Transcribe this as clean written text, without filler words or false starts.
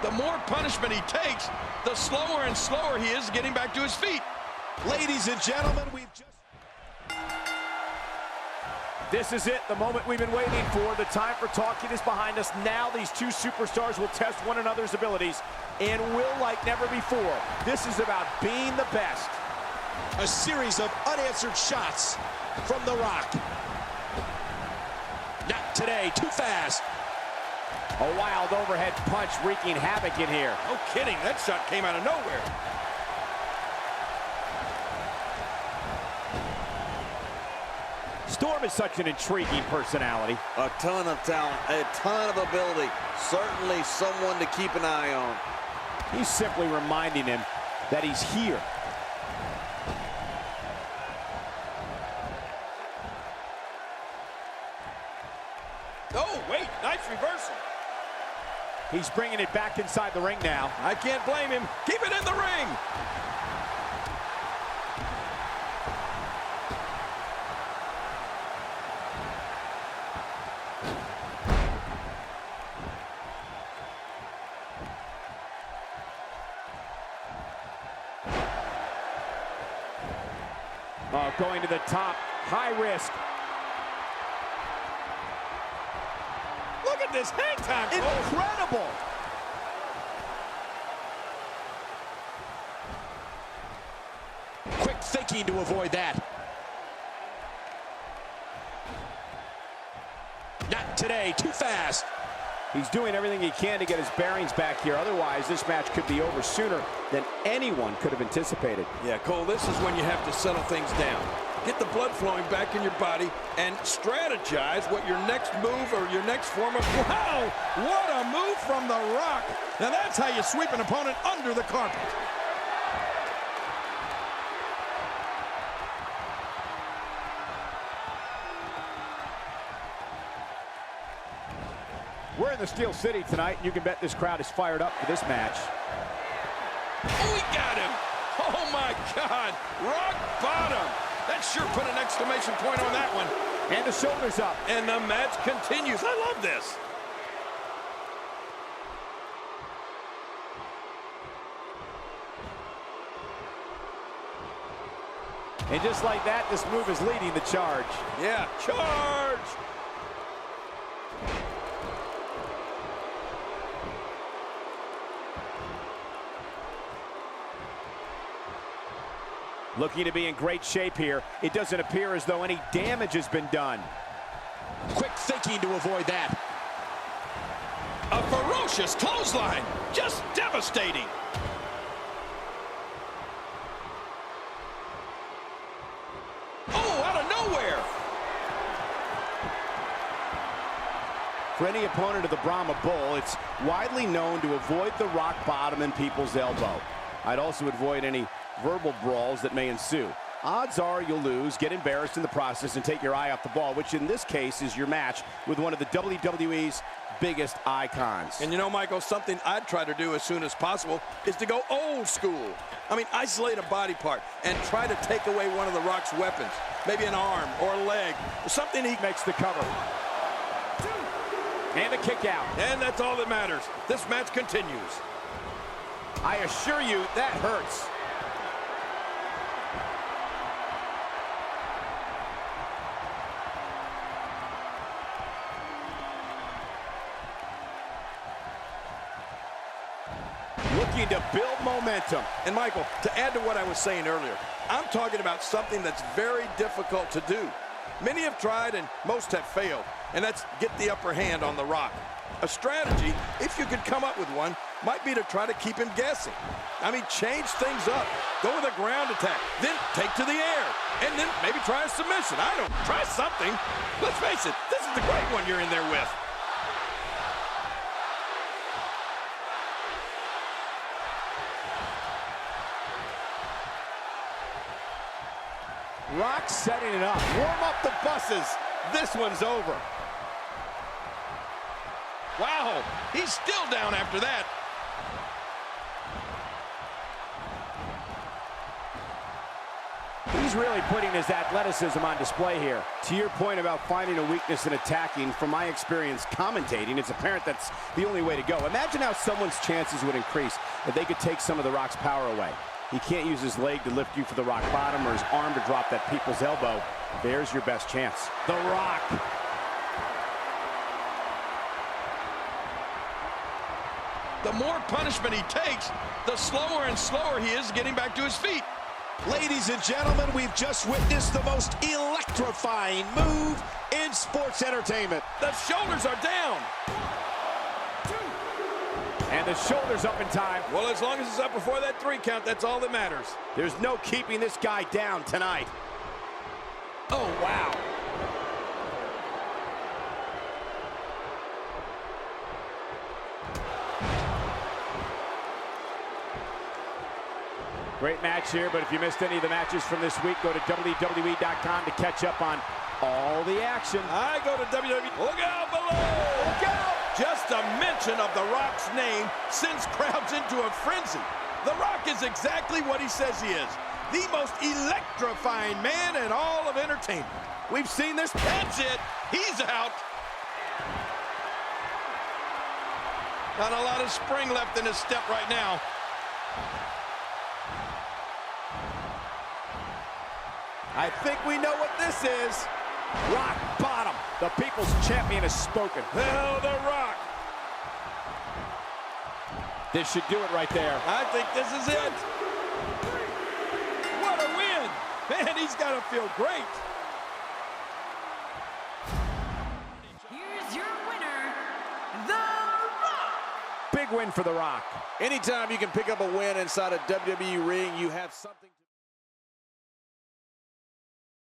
The more punishment he takes, the slower and slower he is getting back to his feet. Ladies and gentlemen, This is it, the moment we've been waiting for. The time for talking is behind us. Now these two superstars will test one another's abilities and will like never before. This is about being the best. a series of unanswered shots from The Rock. Not today, too fast. A wild overhead punch wreaking havoc in here. No kidding, that shot came out of nowhere. Storm is such an intriguing personality. A ton of talent, a ton of ability. Certainly someone to keep an eye on. He's simply reminding him that he's here. Oh, wait, nice reversal. He's bringing it back inside the ring now. I can't blame him. Keep it in the ring. Going to the top, high risk. Look at this hang time. Incredible. Quick thinking to avoid that. Not today, too fast. He's doing everything he can to get his bearings back here. Otherwise, this match could be over sooner than anyone could have anticipated. Yeah, Cole, this is when you have to settle things down. Get the blood flowing back in your body and strategize what your next move or your next form of... Wow! What a move from The Rock! Now that's how you sweep an opponent under the carpet. We're in the Steel City tonight, and you can bet this crowd is fired up for this match. Oh, he got him! Oh, my God! Rock bottom! That sure put an exclamation point on that one. And the shoulders up. And the match continues. I love this. And just like that, this move is leading the charge. Yeah, charge! Looking to be in great shape here. It doesn't appear as though any damage has been done. Quick thinking to avoid that. A ferocious clothesline. Just devastating. Oh, out of nowhere. For any opponent of the Brahma Bull, it's widely known to avoid the rock bottom and people's elbow. I'd also avoid any verbal brawls that may ensue. Odds are you'll lose, get embarrassed in the process, and take your eye off the ball, which in this case is your match with one of the WWE's biggest icons. And you know, Michael, something I'd try to do as soon as possible is to go old school. I mean, isolate a body part and try to take away one of the Rock's weapons. Maybe an arm or a leg, or something he Makes the cover. And a kick out. And that's all that matters. This match continues. I assure you, that hurts. Looking to build momentum. And Michael, to add to what I was saying earlier, I'm talking about something that's very difficult to do. Many have tried and most have failed, and that's get the upper hand on The Rock. A strategy, if you could come up with one, might be to try to keep him guessing. I mean, change things up. Go with a ground attack, then take to the air, and then maybe try a submission. I don't know, try something. Let's face it, this is the great one you're in there with. Rock setting it up. Warm up the buses. This one's over. Wow, he's still down after that. He's He's really putting his athleticism on display here. To your point about finding a weakness in attacking, from my experience commentating, it's apparent that's the only way to go. Imagine how someone's chances would increase if they could take some of The Rock's power away. He can't use his leg to lift you for the rock bottom or his arm to drop that people's elbow. There's your best chance. The Rock. The more punishment he takes, the slower and slower he is getting back to his feet. Ladies and gentlemen, we've just witnessed the most electrifying move in sports entertainment. The shoulders are down. And the shoulders up in time. Well, as long as it's up before that 3 count, that's all that matters. There's no keeping this guy down tonight. Oh, wow. Great match here, but if you missed any of the matches from this week, go to WWE.com to catch up on all the action. I go to WWE. Look out below! Look out! Just a mention of The Rock's name sends crowds into a frenzy. The Rock is exactly what he says he is. The most electrifying man in all of entertainment. We've seen this. That's it. He's out. Not a lot of spring left in his step right now. I think we know what this is. Rock bottom. The people's champion has spoken. Hell, The Rock. This should do it right there. I think this is it. What a win. Man, he's got to feel great. Here's your winner, The Rock. Big win for The Rock. Anytime you can pick up a win inside a WWE ring, you have something to